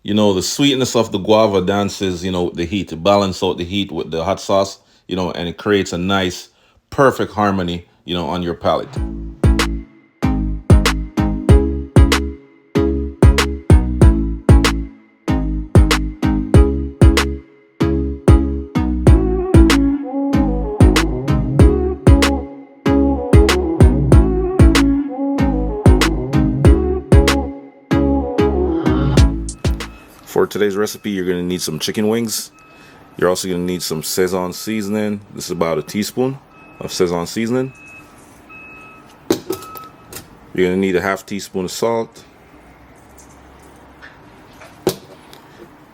You know, the sweetness of the guava dances, the heat to balance out the heat with the hot sauce, and it creates a nice, perfect harmony, on your palate. For today's recipe, you're going to need some chicken wings. You're also going to need some Szechuan seasoning. This is about a teaspoon of Szechuan seasoning. You're going to need a half teaspoon of salt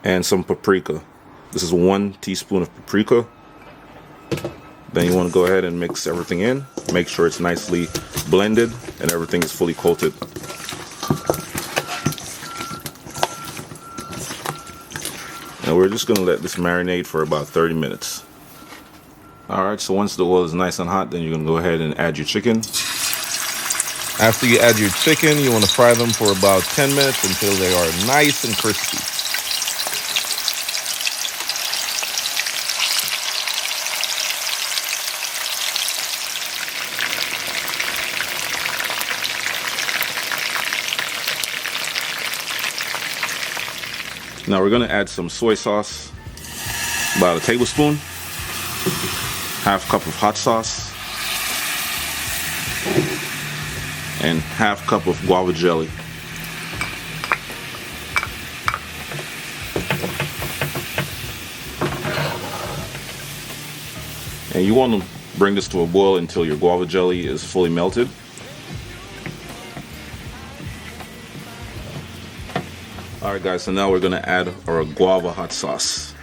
and some paprika. This is 1 teaspoon of paprika. Then you want to go ahead and mix everything in. Make sure it's nicely blended and everything is fully coated. And we're just going to let this marinate for about 30 minutes. Alright, so once the oil is nice and hot, then you're going to go ahead and add your chicken. After you add your chicken, you want to fry them for about 10 minutes until they are nice and crispy. Now we're going to add some soy sauce, about a tablespoon, half cup of hot sauce, and half cup of guava jelly. And you want to bring this to a boil until your guava jelly is fully melted. Alright guys, so now we're going to add our guava hot sauce.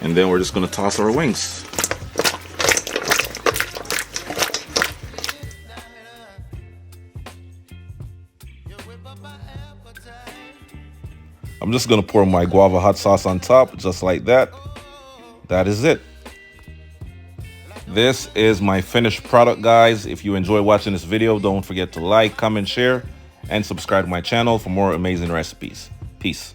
And then we're just going to toss our wings. I'm just going to pour my guava hot sauce on top, just like that. That is it. This is my finished product, guys. If you enjoy watching this video, don't forget to like, comment, share, and subscribe to my channel for more amazing recipes. Peace.